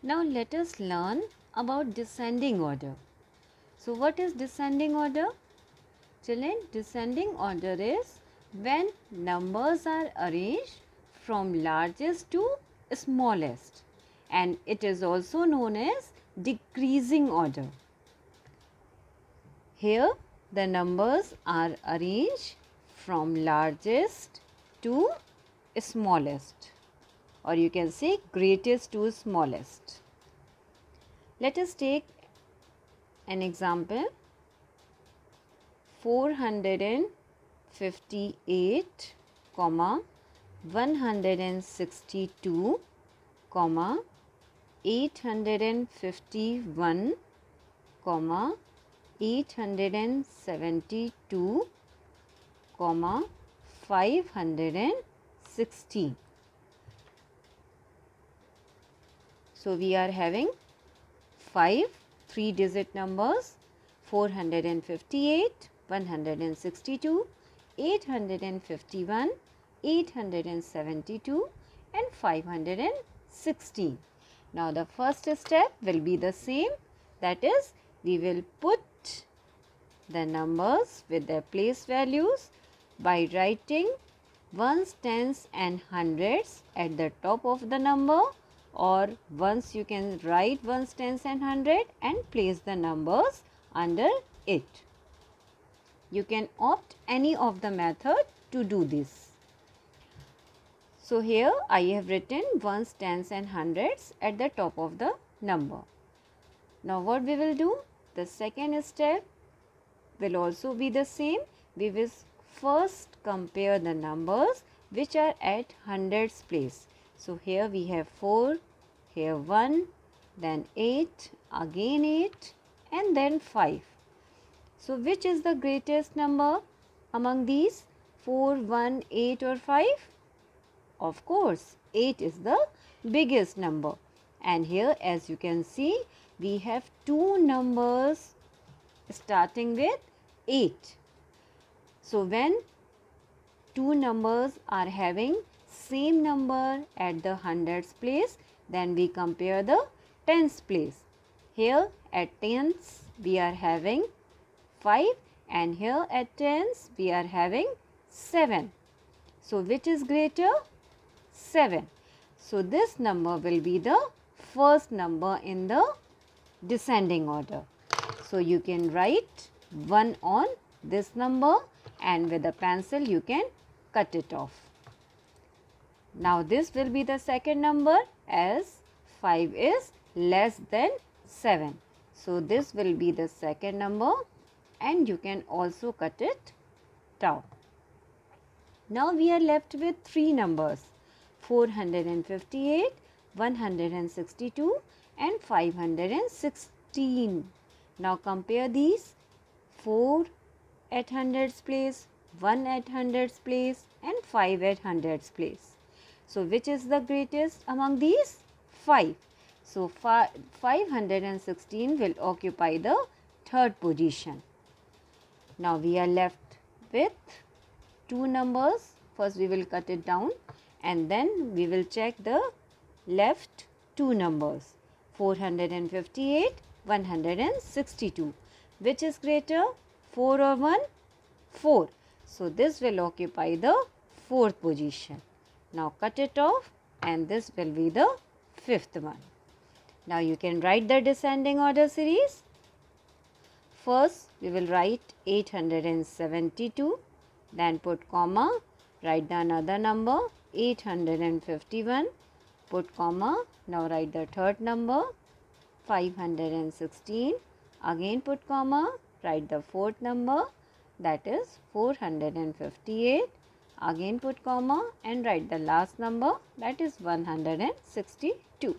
Now let us learn about descending order. So what is descending order? Children, descending order is when numbers are arranged from largest to smallest, and it is also known as decreasing order. Here the numbers are arranged from largest to smallest, or you can say greatest to smallest. Let us take an example. 458, 162, 851, 872, 516. So we are having 5 3-digit numbers: 458, 162, 851, 872 and 516. Now the first step will be the same, that is, we will put the numbers with their place values by writing ones, tens and hundreds at the top of the number, or once you can write ones, tens and hundred and place the numbers under it. You can opt any of the method to do this. So here I have written ones, tens and hundreds at the top of the number. Now what we will do? The second step will also be the same. We will first compare the numbers which are at hundreds place. So here we have 4, here 1, then 8, again 8 and then 5. So which is the greatest number among these? 4, 1, 8 or 5? Of course, 8 is the biggest number. And here, as you can see, we have two numbers starting with 8. So when two numbers are having same number at the hundreds place, then we compare the tens place. Here at tens we are having 5 and here at tens we are having 7. So which is greater? 7. So this number will be the first number in the descending order. So you can write 1 on this number and with a pencil you can cut it off. Now this will be the second number, as 5 is less than 7. So this will be the second number and you can also cut it down. Now we are left with 3 numbers: 458, 162 and 516. Now compare these: 4 at hundreds place, 1 at hundreds place and 5 at hundreds place. So which is the greatest among these? 5. So 516 will occupy the third position. Now we are left with 2 numbers. First we will cut it down and then we will check the left 2 numbers: 458, 162. Which is greater, 4 or 1? 4. So this will occupy the fourth position. Now cut it off and this will be the fifth one. Now you can write the descending order series. First we will write 872, then put comma, write the another number 851, put comma, now write the third number 516, again put comma, write the fourth number, that is 458, again put comma and write the last number, that is 162.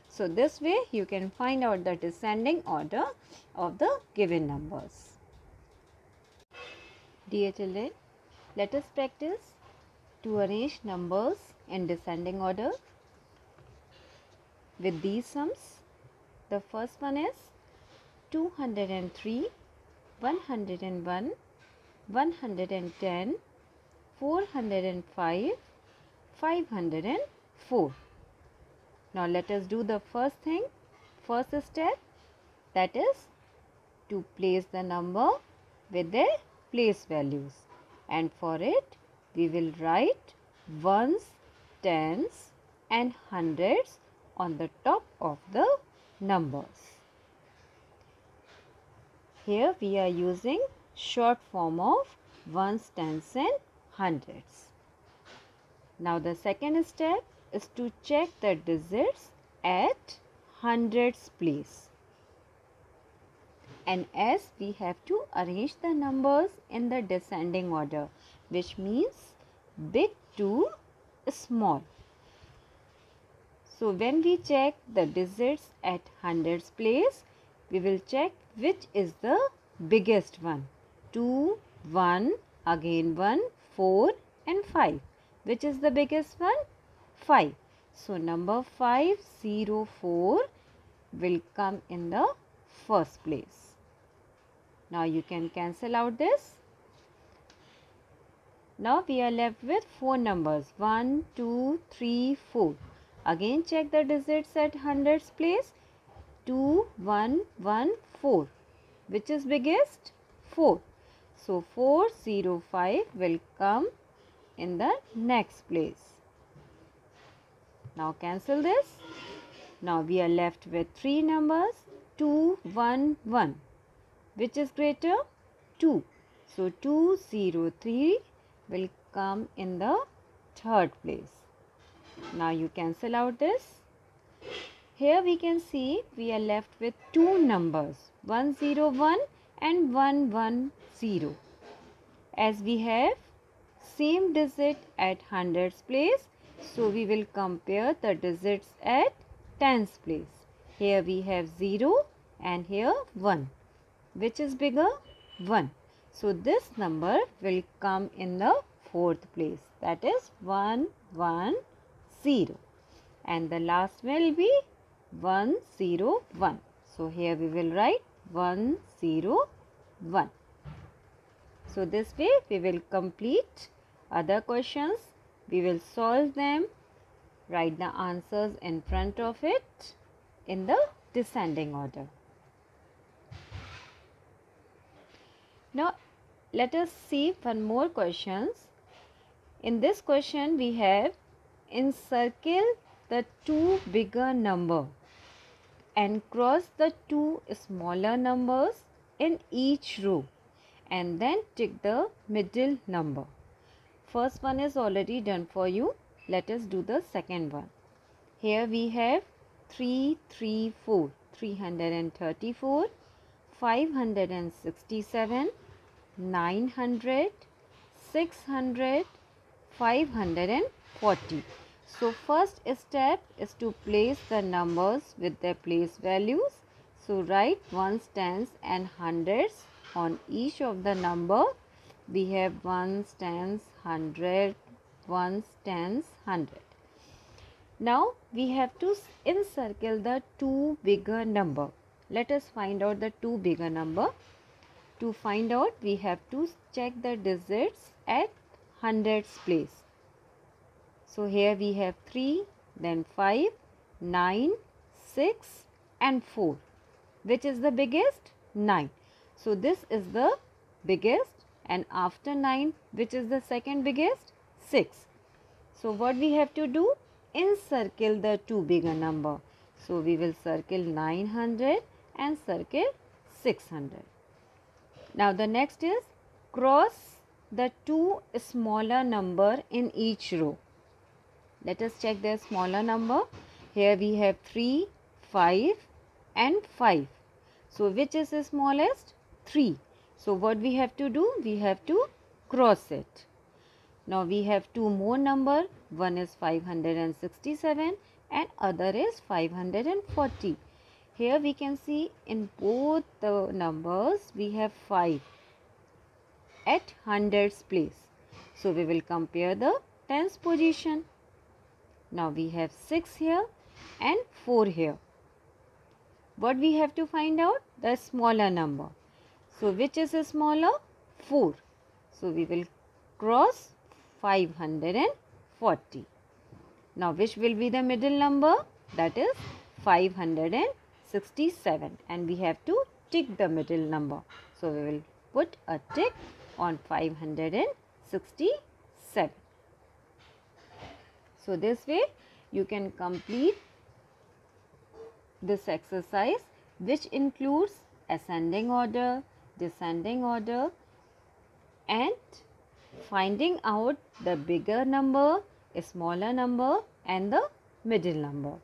So this way you can find out the descending order of the given numbers. Dear children, let us practice to arrange numbers in descending order with these sums. The first one is 203, 101, 110, 405, 504. Now let us do the first step, that is to place the number with their place values, and for it we will write ones, tens and hundreds on the top of the numbers. Here we are using short form of ones, tens and hundreds. Now the second step is to check the digits at hundreds place. And as we have to arrange the numbers in the descending order, which means big to small. So when we check the digits at hundreds place, we will check which is the biggest one. 2, 1, again 1, 4 and 5. Which is the biggest one? 5. So number 504 will come in the first place. Now you can cancel out this. Now we are left with 4 numbers. 1, 2, 3, 4. Again check the digits at hundreds place. 2, 1, 1, 4. Which is biggest? 4. So 405 will come in the next place. Now cancel this. Now we are left with 3 numbers. 2, 1, 1. Which is greater? 2. So 203 will come in the third place. Now you cancel out this. Here we can see we are left with 2 numbers, 101 and 110. As we have same digit at hundreds place, so we will compare the digits at tens place. Here we have 0 and here 1. Which is bigger? 1. So this number will come in the fourth place, that is 110, and the last will be 101. So here we will write 101. So this way we will complete other questions. We will solve them, write the answers in front of it in the descending order. Now let us see one more questions. In this question we have encircle the 2 bigger number and cross the 2 smaller numbers in each row and then tick the middle number. First one is already done for you. Let us do the second one. Here we have 334, 334, 567, 900, 600, 540. So first step is to place the numbers with their place values. So write ones, tens and hundreds on each of the number. We have ones, tens, 100, ones, tens, 100. Now we have to encircle the 2 bigger number. Let us find out the 2 bigger number. To find out, we have to check the digits at hundreds place. So here we have 3, then 5, 9, 6 and 4. Which is the biggest? 9. So this is the biggest, and after 9, which is the second biggest? 6. So what we have to do? Encircle the 2 bigger number. So we will circle 900 and circle 600. Now the next is cross the 2 smaller number in each row. Let us check their smaller number. Here we have 3, 5 and 5. So which is the smallest? 3. So what we have to do? We have to cross it. Now we have 2 more number. One is 567 and other is 540. Here we can see in both the numbers we have 5 at hundreds place. So we will compare the tens position. Now we have 6 here and 4 here. What we have to find out? The smaller number. So which is smaller? 4. So we will cross 540. Now which will be the middle number? that is 567, and we have to tick the middle number. So, we will put a tick on 567. So, this way you can complete this exercise, which includes ascending order, descending order, and finding out the bigger number, a smaller number, and the middle number.